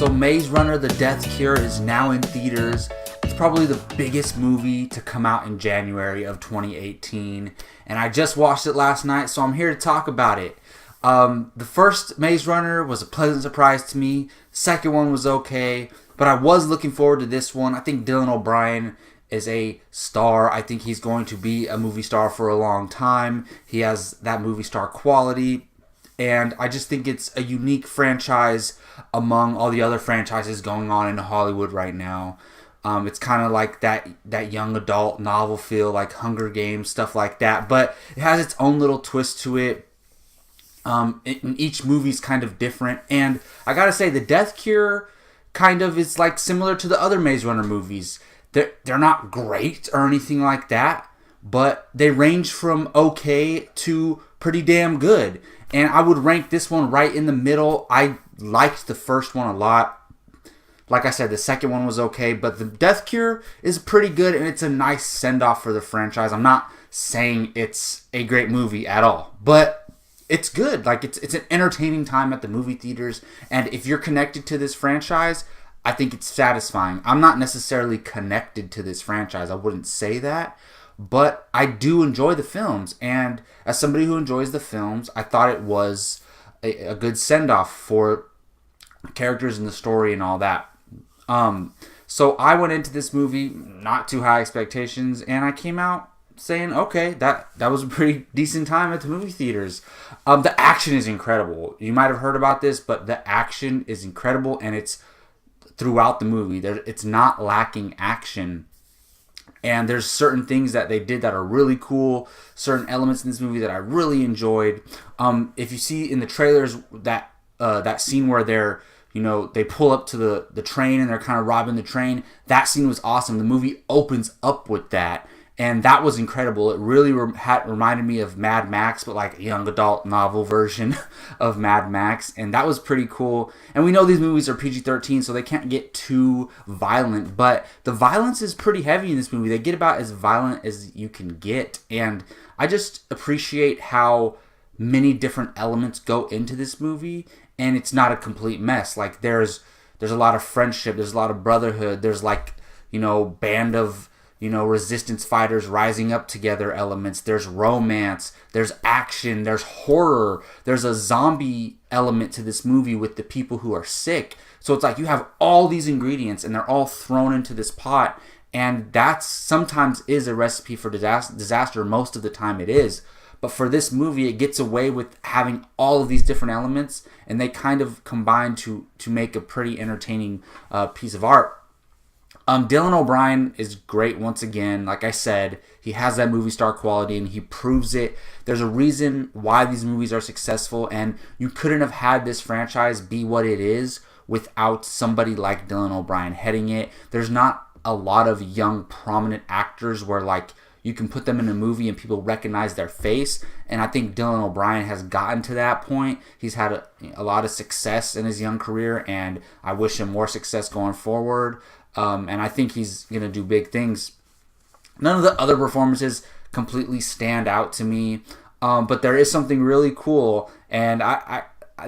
So Maze Runner: The Death Cure is now in theaters. It's probably the biggest movie to come out in January of 2018. And I just watched it last night, so I'm here to talk about it. The first Maze Runner was a pleasant surprise to me. The second one was okay, but I was looking forward to this one. I think Dylan O'Brien is a star. I think he's going to be a movie star for a long time. He has that movie star quality. And I just think it's a unique franchise among all the other franchises going on in Hollywood right now. It's kind of like that young adult novel feel, like Hunger Games, stuff like that. But it has its own little twist to it. Each movie's kind of different. And I gotta say, The Death Cure kind of is like similar to the other Maze Runner movies. They're not great or anything like that, but they range from okay to pretty damn good. And I would rank this one right in the middle. I liked the first one a lot. Like I said, the second one was okay, but The Death Cure is pretty good, and it's a nice send-off for the franchise. I'm not saying it's a great movie at all, but it's good. Like, it's an entertaining time at the movie theaters, and if you're connected to this franchise, I think it's satisfying. I'm not necessarily connected to this franchise. I wouldn't say that. But I do enjoy the films, and as somebody who enjoys the films, I thought it was a good send-off for characters in the story and all that. So I went into this movie not too high expectations, and I came out saying, okay, that was a pretty decent time at the movie theaters. The action is incredible. You might have heard about this, but the action is incredible, and it's throughout the movie. It's not lacking action. And there's certain things that they did that are really cool, certain elements in this movie that I really enjoyed. If you see in the trailers that scene where they pull up to the train and they're kind of robbing the train, that scene was awesome. The movie opens up with that, and that was incredible. It really reminded me of Mad Max, but like a young adult novel version of Mad Max, and that was pretty cool. And we know these movies are PG-13, so they can't get too violent, but the violence is pretty heavy in this movie. They get about as violent as you can get, and I just appreciate how many different elements go into this movie, and it's not a complete mess. Like, there's a lot of friendship, there's a lot of brotherhood, there's like, band of resistance fighters rising up together elements. There's romance, there's action, there's horror, there's a zombie element to this movie with the people who are sick. So it's like you have all these ingredients and they're all thrown into this pot, and that's sometimes is a recipe for disaster. Most of the time it is. But for this movie, it gets away with having all of these different elements, and they kind of combine to make a pretty entertaining piece of art. Dylan O'Brien is great once again. Like I said, he has that movie star quality, and he proves it. There's a reason why these movies are successful, and you couldn't have had this franchise be what it is without somebody like Dylan O'Brien heading it. There's not a lot of young, prominent actors where, like, you can put them in a movie and people recognize their face, and I think Dylan O'Brien has gotten to that point. He's had a lot of success in his young career, and I wish him more success going forward. And I think he's going to do big things. None of the other performances completely stand out to me, but there is something really cool, and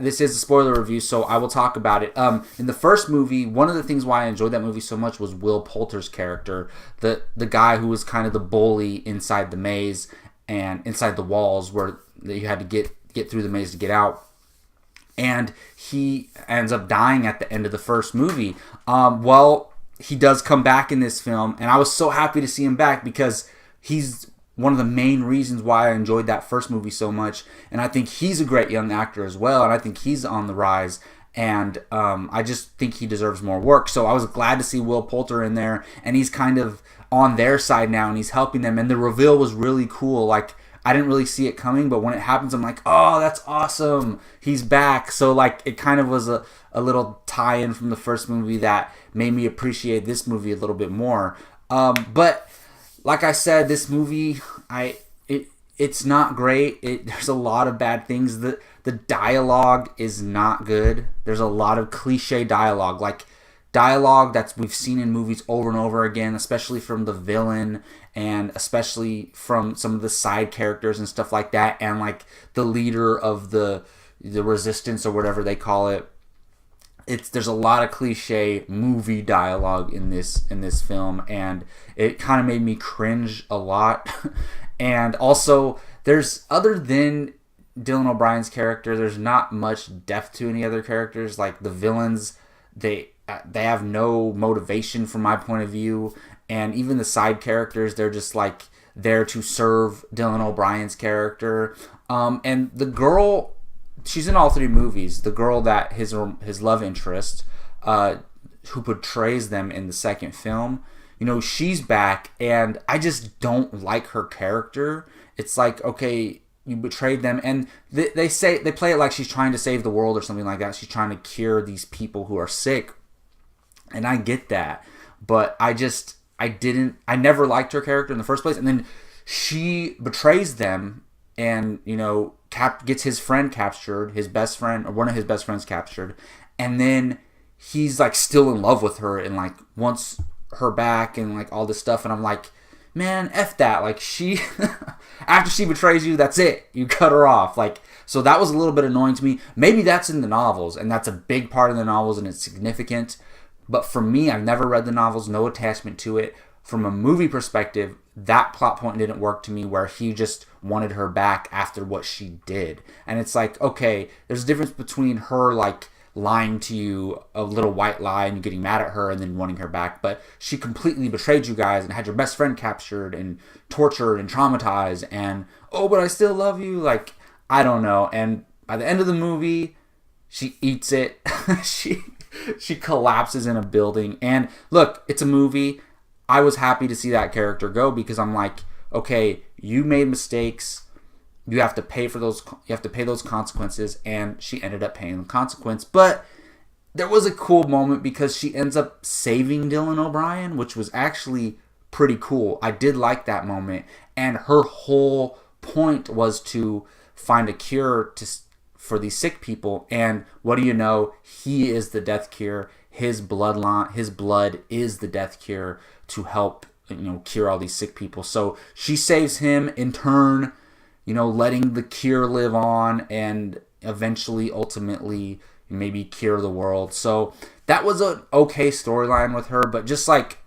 this is a spoiler review, so I will talk about it. In the first movie, one of the things why I enjoyed that movie so much was Will Poulter's character, the guy who was kind of the bully inside the maze and inside the walls where you had to get through the maze to get out. And he ends up dying at the end of the first movie. He does come back in this film, and I was so happy to see him back because he's one of the main reasons why I enjoyed that first movie so much, and I think he's a great young actor as well, and I think he's on the rise, and I just think he deserves more work. So I was glad to see Will Poulter in there, and he's kind of on their side now, and he's helping them, and the reveal was really cool. Like, I didn't really see it coming, but when it happens, I'm like, oh, that's awesome, he's back. So like, it kind of was a little tie-in from the first movie that made me appreciate this movie a little bit more. But like I said, this movie, it's not great. There's a lot of bad things. The dialogue is not good. There's a lot of cliche dialogue, like dialogue that we've seen in movies over and over again, especially from the villain and especially from some of the side characters and stuff like that, and like the leader of the resistance or whatever they call it. there's a lot of cliche movie dialogue in this film, and it kind of made me cringe a lot. And also, there's, other than Dylan O'Brien's character, there's not much depth to any other characters. Like the villains, they have no motivation from my point of view, and even the side characters, they're just like there to serve Dylan O'Brien's character. And the girl, she's in all three movies. The girl that his love interest, who portrays them in the second film, she's back, and I just don't like her character. It's like, okay, you betrayed them, and they play it like she's trying to save the world or something like that. She's trying to cure these people who are sick, and I get that, but I never liked her character in the first place, and then she betrays them, and gets his friend captured, his best friend, or one of his best friends captured, and then he's like still in love with her and like wants her back and like all this stuff, and I'm like, man, F that. Like, she after she betrays you, that's it, you cut her off. Like, so that was a little bit annoying to me. Maybe that's in the novels, and that's a big part of the novels, and it's significant, but for me, I've never read the novels, no attachment to it. From a movie perspective, that plot point didn't work to me, where he just wanted her back after what she did. And it's like, okay, there's a difference between her like lying to you, a little white lie, and you getting mad at her and then wanting her back, but she completely betrayed you guys and had your best friend captured and tortured and traumatized, and oh, but I still love you. Like, I don't know. And by the end of the movie, she eats it. she collapses in a building. And look, it's a movie. I was happy to see that character go, because I'm like, okay, you made mistakes. You have to pay for those. You have to pay those consequences, and she ended up paying the consequence. But there was a cool moment, because she ends up saving Dylan O'Brien, which was actually pretty cool. I did like that moment, and her whole point was to find a cure for these sick people. And what do you know? He is the death cure. His blood is the death cure to help cure all these sick people. So she saves him, in turn, letting the cure live on and eventually, ultimately, maybe cure the world. So that was an okay storyline with her, but just like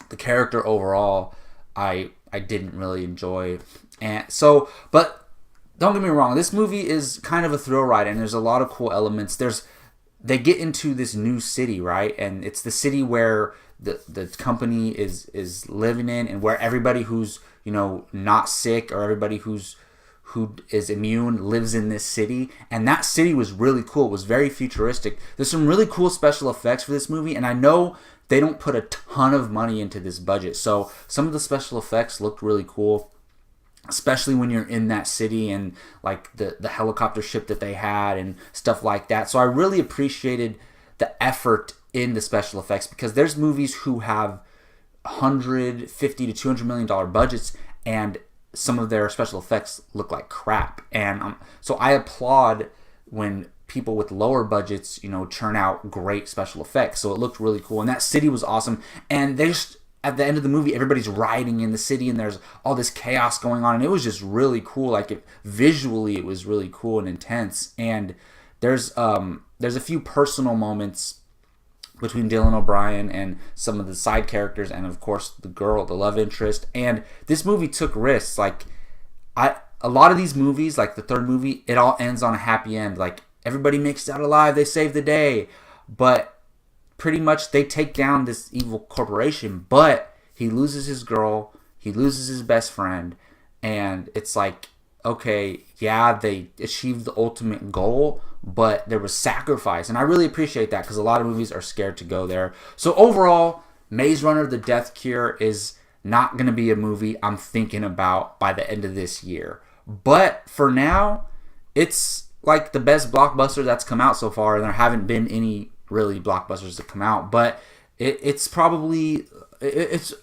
the character overall, I didn't really enjoy. And so, but don't get me wrong, this movie is kind of a thrill ride, and there's a lot of cool elements. They get into this new city, right? And it's the city where the company is living in, and where everybody who's not sick, or everybody who is immune lives in this city. And that city was really cool. It was very futuristic. There's some really cool special effects for this movie, and I know they don't put a ton of money into this budget, so some of the special effects looked really cool, especially when you're in that city, and like the helicopter ship that they had and stuff like that. So I really appreciated the effort in the special effects, because there's movies who have $150 to $200 million budgets, and some of their special effects look like crap. And so I applaud when people with lower budgets, churn out great special effects. So it looked really cool, and that city was awesome. And they just, at the end of the movie, everybody's riding in the city, and there's all this chaos going on, and it was just really cool. Like, visually, it was really cool and intense. And there's a few personal moments between Dylan O'Brien and some of the side characters, and of course the girl, the love interest. And this movie took risks. Like, a lot of these movies, like the third movie, it all ends on a happy end. Like, everybody makes it out alive, they save the day, but pretty much they take down this evil corporation, but he loses his girl, he loses his best friend, and it's like, okay, yeah, they achieved the ultimate goal, but there was sacrifice, and I really appreciate that, because a lot of movies are scared to go there. So overall, Maze Runner: The Death Cure is not going to be a movie I'm thinking about by the end of this year, but for now, it's like the best blockbuster that's come out so far, and there haven't been any really blockbusters that come out, but it's probably,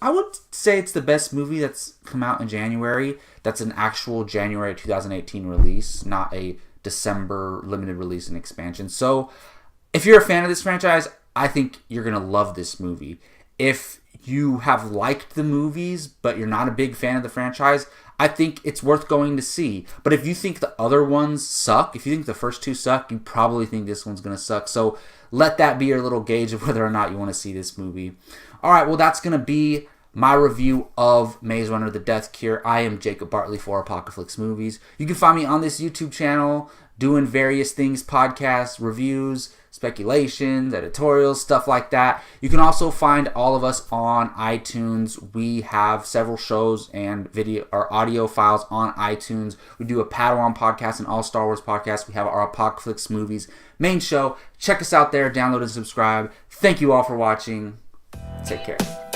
I would say it's the best movie that's come out in January. That's an actual January 2018 release, not a December limited release and expansion. So if you're a fan of this franchise, I think you're going to love this movie. If you have liked the movies, but you're not a big fan of the franchise, I think it's worth going to see. But if you think the other ones suck, if you think the first two suck, you probably think this one's going to suck. So let that be your little gauge of whether or not you want to see this movie. All right, well, that's going to be my review of Maze Runner: The Death Cure. I am Jacob Bartley for Apocalypse Movies. You can find me on this YouTube channel doing various things, podcasts, reviews, speculations, editorials, stuff like that. You can also find all of us on iTunes. We have several shows and video or audio files on iTunes. We do a Padawan podcast and all Star Wars podcasts. We have our Apocalypse Movies main show. Check us out there, download and subscribe. Thank you all for watching. Take care.